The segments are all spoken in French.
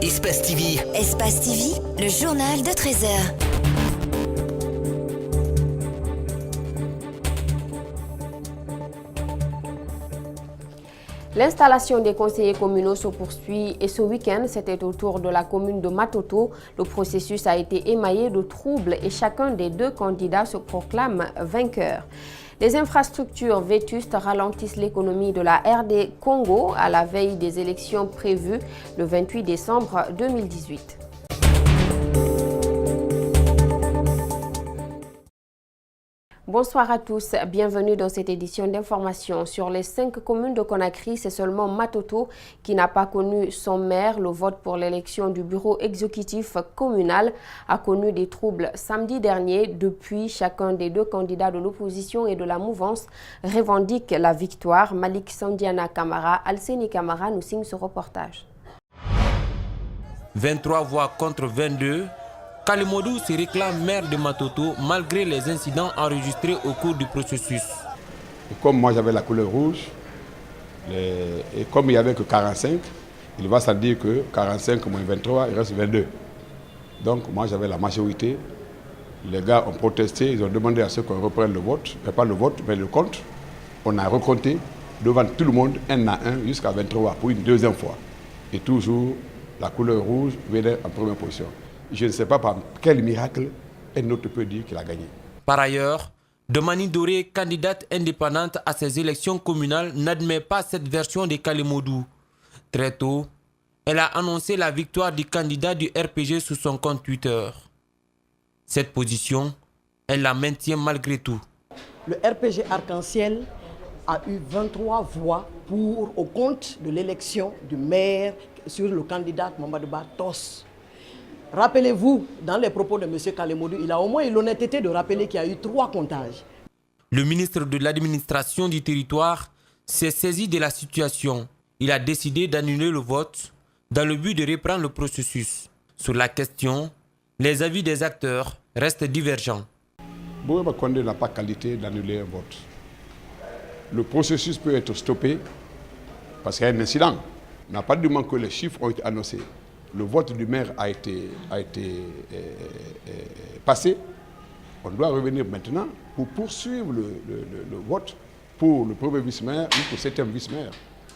Espace TV. Espace TV, le journal de 13h. L'installation des conseillers communaux se poursuit et ce week-end, c'était au tour de la commune de Matoto. Le processus a été émaillé de troubles et chacun des deux candidats se proclame vainqueur. Les infrastructures vétustes ralentissent l'économie de la RD Congo à la veille des élections prévues le 28 décembre 2018. Bonsoir à tous, bienvenue dans cette édition d'information. Sur les 5 communes de Conakry, c'est seulement Matoto qui n'a pas connu son maire. Le vote pour l'élection du bureau exécutif communal a connu des troubles samedi dernier. Depuis, chacun des deux candidats de l'opposition et de la mouvance revendique la victoire. Malik Sandiana Kamara, Alseni Kamara nous signe ce reportage. 23 voix contre 22. Kalimodou se réclame maire de Matoto malgré les incidents enregistrés au cours du processus. Et comme moi j'avais la couleur rouge, et comme il n'y avait que 45, il va sans dire que 45 moins 23, il reste 22. Donc moi j'avais la majorité. Les gars ont protesté, ils ont demandé à ceux qu'on reprenne le vote, mais pas le vote, mais le compte. On a recompté devant tout le monde, un à un, jusqu'à 23 pour une deuxième fois. Et toujours, la couleur rouge venait en première position. Je ne sais pas par quel miracle un autre peut dire qu'il a gagné. Par ailleurs, Domani Doré, candidate indépendante à ces élections communales, n'admet pas cette version de Kalimodou. Très tôt, elle a annoncé la victoire du candidat du RPG sur son compte Twitter. Cette position, elle la maintient malgré tout. Le RPG Arc-en-Ciel a eu 23 voix au compte de l'élection du maire sur le candidat Mamadou Tos. Rappelez-vous, dans les propos de M. Kalimodou, il a au moins eu l'honnêteté de rappeler qu'il y a eu 3 comptages. Le ministre de l'administration du territoire s'est saisi de la situation. Il a décidé d'annuler le vote dans le but de reprendre le processus. Sur la question, les avis des acteurs restent divergents. Bouba Condé n'a pas qualité d'annuler un vote. Le processus peut être stoppé parce qu'il y a un incident. Il n'a pas du moment que les chiffres ont été annoncés. Le vote du maire a été passé. On doit revenir maintenant pour poursuivre le vote pour le premier vice-maire ou pour le 7e vice-maire.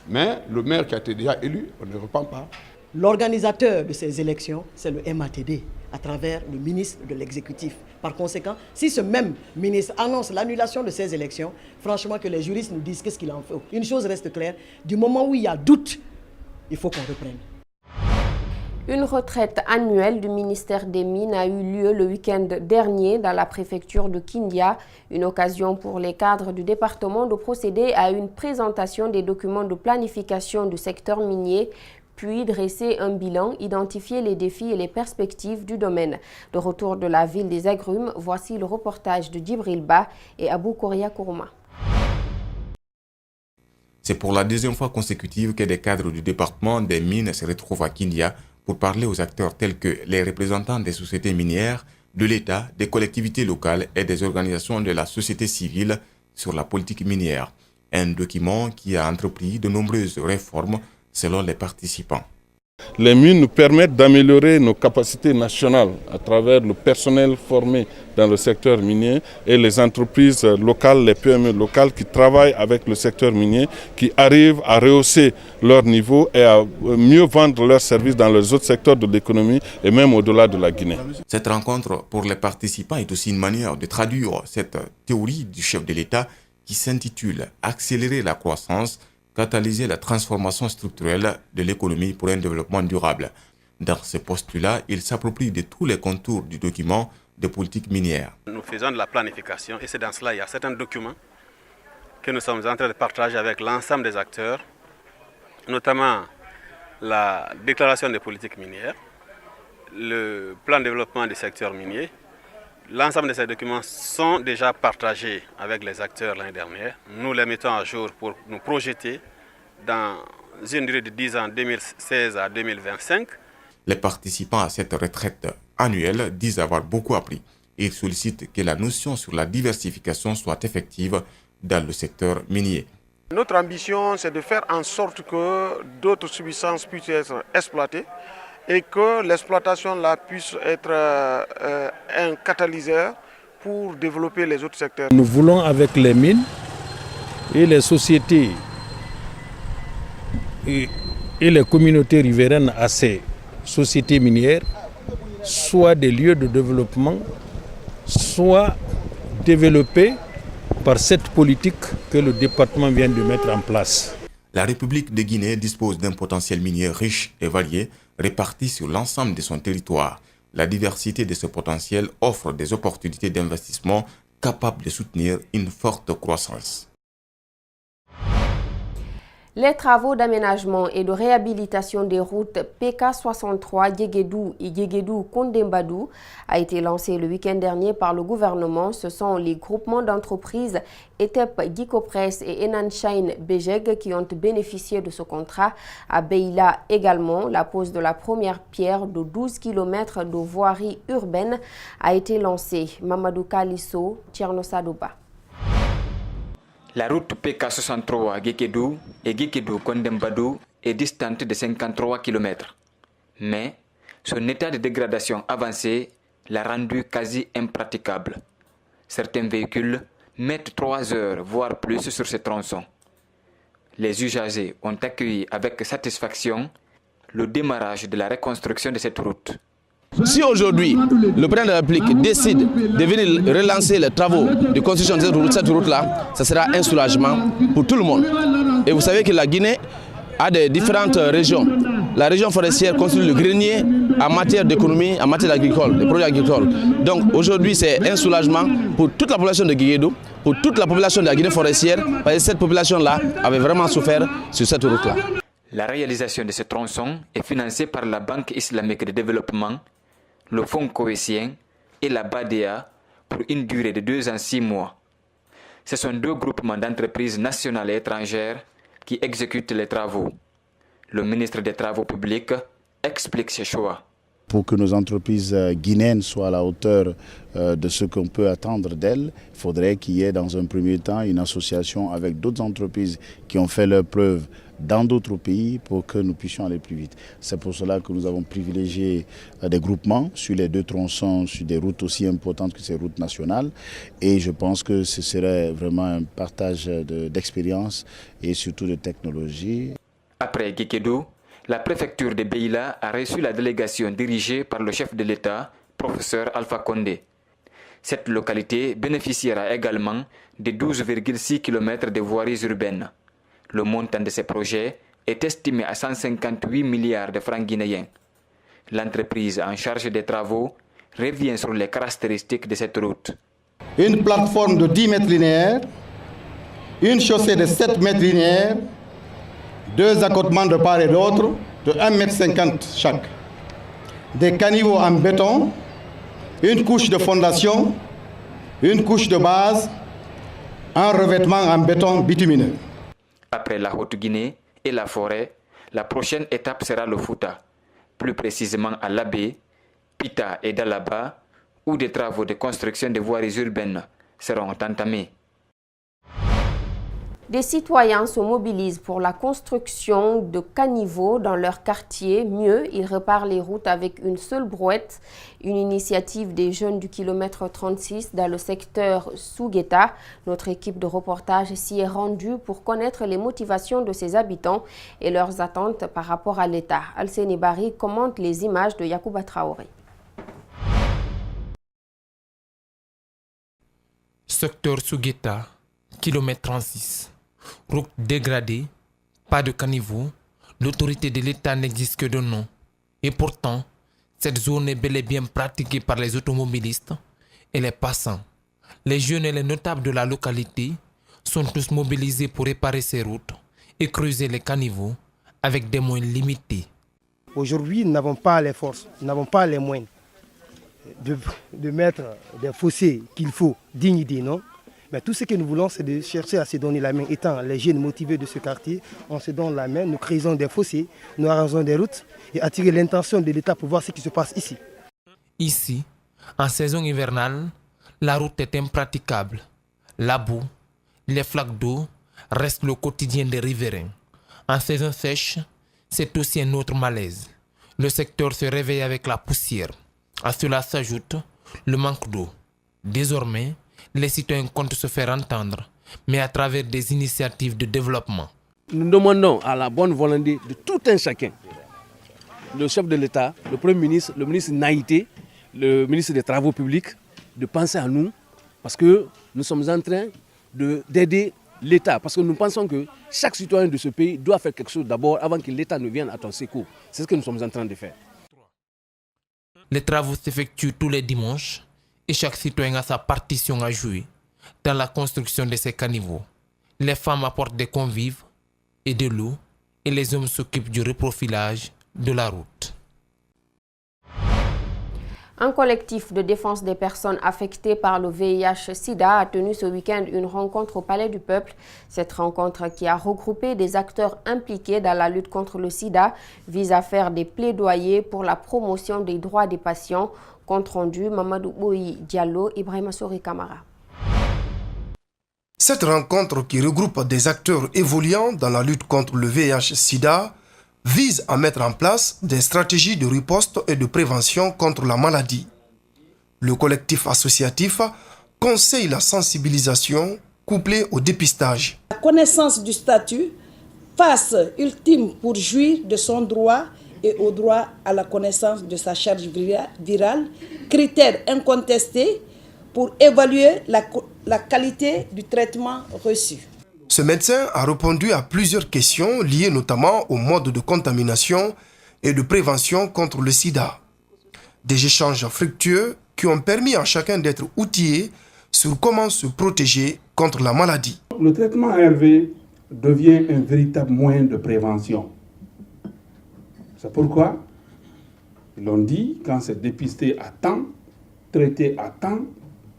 Mais le maire qui a été déjà élu, on ne reprend pas. L'organisateur de ces élections, c'est le MATD, à travers le ministre de l'exécutif. Par conséquent, si ce même ministre annonce l'annulation de ces élections, franchement que les juristes nous disent qu'est-ce qu'il en faut. Une chose reste claire, du moment où il y a doute, il faut qu'on reprenne. Une retraite annuelle du ministère des Mines a eu lieu le week-end dernier dans la préfecture de Kindia. Une occasion pour les cadres du département de procéder à une présentation des documents de planification du secteur minier, puis dresser un bilan, identifier les défis et les perspectives du domaine. De retour de la ville des Agrumes, voici le reportage de Djibril Ba et Abou Koria Kourouma. C'est pour la deuxième fois consécutive que des cadres du département des Mines se retrouvent à Kindia pour parler aux acteurs tels que les représentants des sociétés minières, de l'État, des collectivités locales et des organisations de la société civile sur la politique minière. Un document qui a entrepris de nombreuses réformes selon les participants. Les mines nous permettent d'améliorer nos capacités nationales à travers le personnel formé dans le secteur minier et les entreprises locales, les PME locales qui travaillent avec le secteur minier, qui arrivent à rehausser leur niveau et à mieux vendre leurs services dans les autres secteurs de l'économie et même au-delà de la Guinée. Cette rencontre pour les participants est aussi une manière de traduire cette théorie du chef de l'État qui s'intitule « Accélérer la croissance », catalyser la transformation structurelle de l'économie pour un développement durable. Dans ce postulat, il s'approprie de tous les contours du document de politique minière. Nous faisons de la planification et c'est dans cela qu'il y a certains documents que nous sommes en train de partager avec l'ensemble des acteurs, notamment la déclaration des politiques minières, le plan de développement du secteur minier. L'ensemble de ces documents sont déjà partagés avec les acteurs l'année dernière. Nous les mettons à jour pour nous projeter dans une durée de 10 ans, 2016 à 2025. Les participants à cette retraite annuelle disent avoir beaucoup appris. Ils sollicitent que la notion sur la diversification soit effective dans le secteur minier. Notre ambition, c'est de faire en sorte que d'autres substances puissent être exploitées et que l'exploitation là puisse être un catalyseur pour développer les autres secteurs. Nous voulons avec les mines et les sociétés et les communautés riveraines à ces sociétés minières soit des lieux de développement, soit développés par cette politique que le département vient de mettre en place. La République de Guinée dispose d'un potentiel minier riche et varié, réparti sur l'ensemble de son territoire. La diversité de ce potentiel offre des opportunités d'investissement capables de soutenir une forte croissance. Les travaux d'aménagement et de réhabilitation des routes PK63 Djegedou et Djegedou-Kondembadou a été lancé le week-end dernier par le gouvernement. Ce sont les groupements d'entreprises ETEP Gicopres et Enanshine Bejeg qui ont bénéficié de ce contrat. À Beila également, la pose de la première pierre de 12 km de voirie urbaine a été lancée. Mamadou Kalisso, Tierno Sadouba. La route PK63 à Guékédou et Guékédou-Kondembadou est distante de 53 km. Mais son état de dégradation avancé l'a rendu quasi impraticable. Certains véhicules mettent 3 heures, voire plus, sur ce tronçon. Les usagers ont accueilli avec satisfaction le démarrage de la reconstruction de cette route. Si aujourd'hui, le président de la République décide de venir relancer les travaux de construction de cette route-là, ça sera un soulagement pour tout le monde. Et vous savez que la Guinée a des différentes régions. La région forestière constitue le grenier en matière d'économie, en matière agricole, des produits agricoles. Donc aujourd'hui, c'est un soulagement pour toute la population de Guéguédou, pour toute la population de la Guinée forestière, parce que cette population-là avait vraiment souffert sur cette route-là. La réalisation de ce tronçon est financée par la Banque islamique de développement, le Fonds cohésien et la BADEA pour une durée de 2 ans 6 mois. Ce sont 2 groupements d'entreprises nationales et étrangères qui exécutent les travaux. Le ministre des Travaux publics explique ses choix. Pour que nos entreprises guinéennes soient à la hauteur de ce qu'on peut attendre d'elles, il faudrait qu'il y ait dans un premier temps une association avec d'autres entreprises qui ont fait leurs preuves dans d'autres pays pour que nous puissions aller plus vite. C'est pour cela que nous avons privilégié des groupements sur les 2 tronçons, sur des routes aussi importantes que ces routes nationales. Et je pense que ce serait vraiment un partage d'expérience et surtout de technologie. Après Guékédou, la préfecture de Beila a reçu la délégation dirigée par le chef de l'État, professeur Alpha Condé. Cette localité bénéficiera également de 12,6 km de voiries urbaines. Le montant de ces projets est estimé à 158 milliards de francs guinéens. L'entreprise en charge des travaux revient sur les caractéristiques de cette route. Une plateforme de 10 mètres linéaires, une chaussée de 7 mètres linéaires, 2 accotements de part et d'autre de 1,50 m chaque, des caniveaux en béton, une couche de fondation, une couche de base, un revêtement en béton bitumineux. Après la Haute-Guinée et la forêt, la prochaine étape sera le Fouta, plus précisément à Labé, Pita et Dalaba, où des travaux de construction de voiries urbaines seront entamés. Des citoyens se mobilisent pour la construction de caniveaux dans leur quartier. Mieux, ils réparent les routes avec une seule brouette. Une initiative des jeunes du kilomètre 36 dans le secteur Sougueta. Notre équipe de reportage s'y est rendue pour connaître les motivations de ses habitants et leurs attentes par rapport à l'État. Alcéné Bari commente les images de Yacouba Traoré. Secteur Sougueta, kilomètre 36. Route dégradée, pas de caniveau, l'autorité de l'État n'existe que de nom. Et pourtant, cette zone est bel et bien pratiquée par les automobilistes et les passants. Les jeunes et les notables de la localité sont tous mobilisés pour réparer ces routes et creuser les caniveaux avec des moyens limités. Aujourd'hui, nous n'avons pas les forces, nous n'avons pas les moyens de mettre des fossés qu'il faut dignes des noms. Mais tout ce que nous voulons, c'est de chercher à se donner la main. Étant les jeunes motivés de ce quartier, on se donne la main, nous créons des fossés, nous arrangeons des routes et attirer l'intention de l'État pour voir ce qui se passe ici. Ici, en saison hivernale, la route est impraticable. La boue, les flaques d'eau restent le quotidien des riverains. En saison sèche, c'est aussi un autre malaise. Le secteur se réveille avec la poussière. À cela s'ajoute le manque d'eau. Désormais, les citoyens comptent se faire entendre, mais à travers des initiatives de développement. Nous demandons à la bonne volonté de tout un chacun, le chef de l'État, le Premier ministre, le ministre Naïté, le ministre des Travaux publics, de penser à nous, parce que nous sommes en train d'aider l'État, parce que nous pensons que chaque citoyen de ce pays doit faire quelque chose d'abord avant que l'État ne vienne à ton secours. C'est ce que nous sommes en train de faire. Les travaux s'effectuent tous les dimanches et chaque citoyen a sa partition à jouer dans la construction de ces caniveaux. Les femmes apportent des convives et de l'eau et les hommes s'occupent du reprofilage de la route. Un collectif de défense des personnes affectées par le VIH-Sida a tenu ce week-end une rencontre au Palais du Peuple. Cette rencontre, qui a regroupé des acteurs impliqués dans la lutte contre le sida, vise à faire des plaidoyers pour la promotion des droits des patients. Compte rendu, Mamadou Boyi Diallo, Ibrahima Sori Kamara. Cette rencontre, qui regroupe des acteurs évoluant dans la lutte contre le VIH-Sida, vise à mettre en place des stratégies de riposte et de prévention contre la maladie. Le collectif associatif conseille la sensibilisation couplée au dépistage. La connaissance du statut, passe ultime pour jouir de son droit et au droit à la connaissance de sa charge virale, critère incontesté pour évaluer la qualité du traitement reçu. Ce médecin a répondu à plusieurs questions liées notamment au mode de contamination et de prévention contre le sida. Des échanges fructueux qui ont permis à chacun d'être outillé sur comment se protéger contre la maladie. Le traitement ARV devient un véritable moyen de prévention. C'est pourquoi, ils l'ont dit, quand c'est dépisté à temps, traité à temps,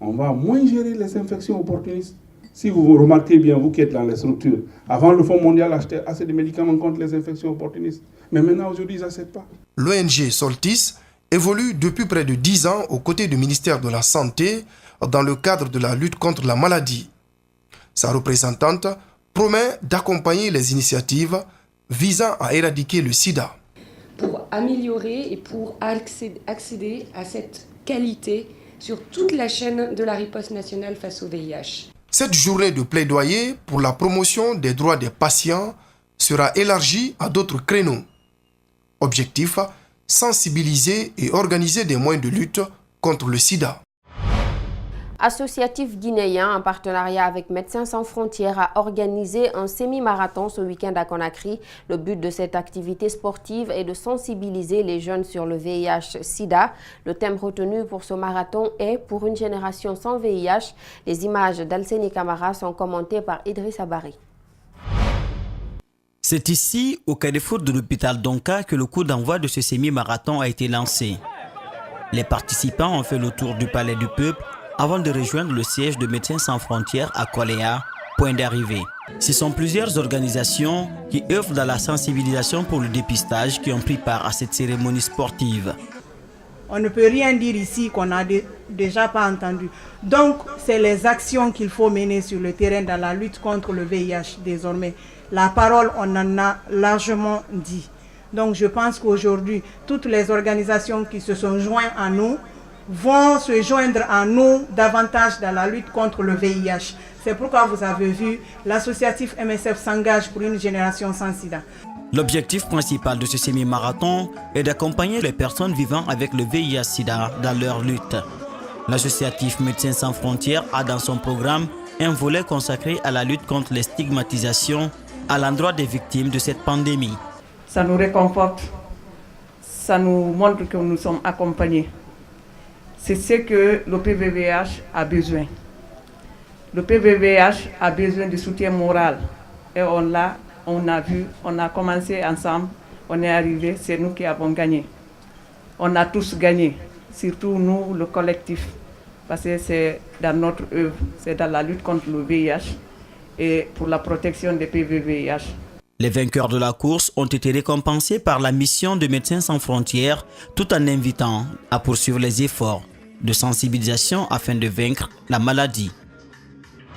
on va moins gérer les infections opportunistes. Si vous remarquez bien, vous qui êtes dans les structures, avant le Fonds mondial achetait assez de médicaments contre les infections opportunistes. Mais maintenant, aujourd'hui, ils n'acceptent pas. L'ONG Soltis évolue depuis près de 10 ans aux côtés du ministère de la Santé dans le cadre de la lutte contre la maladie. Sa représentante promet d'accompagner les initiatives visant à éradiquer le sida. Pour améliorer et pour accéder à cette qualité sur toute la chaîne de la riposte nationale face au VIH. Cette journée de plaidoyer pour la promotion des droits des patients sera élargie à d'autres créneaux. Objectif, sensibiliser et organiser des moyens de lutte contre le sida. Associatif guinéen, en partenariat avec Médecins sans frontières, a organisé un semi-marathon ce week-end à Conakry. Le but de cette activité sportive est de sensibiliser les jeunes sur le VIH-Sida. Le thème retenu pour ce marathon est « Pour une génération sans VIH ». Les images d'Alseni Camara sont commentées par Idriss Abari. C'est ici, au carrefour de l'hôpital Donka, que le coup d'envoi de ce semi-marathon a été lancé. Les participants ont fait le tour du Palais du Peuple avant de rejoindre le siège de Médecins sans frontières à Koléa, point d'arrivée. Ce sont plusieurs organisations qui œuvrent dans la sensibilisation pour le dépistage qui ont pris part à cette cérémonie sportive. On ne peut rien dire ici qu'on n'a déjà pas entendu. Donc, c'est les actions qu'il faut mener sur le terrain dans la lutte contre le VIH désormais. La parole, on en a largement dit. Donc, je pense qu'aujourd'hui, toutes les organisations qui se sont jointes à nous vont se joindre à nous davantage dans la lutte contre le VIH. C'est pourquoi vous avez vu, l'associatif MSF s'engage pour une génération sans sida. L'objectif principal de ce semi-marathon est d'accompagner les personnes vivant avec le VIH-Sida dans leur lutte. L'associatif Médecins sans frontières a dans son programme un volet consacré à la lutte contre les stigmatisations à l'endroit des victimes de cette pandémie. Ça nous réconforte, ça nous montre que nous sommes accompagnés. C'est ce que le PVVH a besoin. Le PVVH a besoin de soutien moral. Et on a vu, on a commencé ensemble, on est arrivé, c'est nous qui avons gagné. On a tous gagné, surtout nous, le collectif. Parce que c'est dans notre œuvre, c'est dans la lutte contre le VIH et pour la protection des PVVH. Les vainqueurs de la course ont été récompensés par la mission de Médecins sans frontières, tout en invitant à poursuivre les efforts de sensibilisation afin de vaincre la maladie.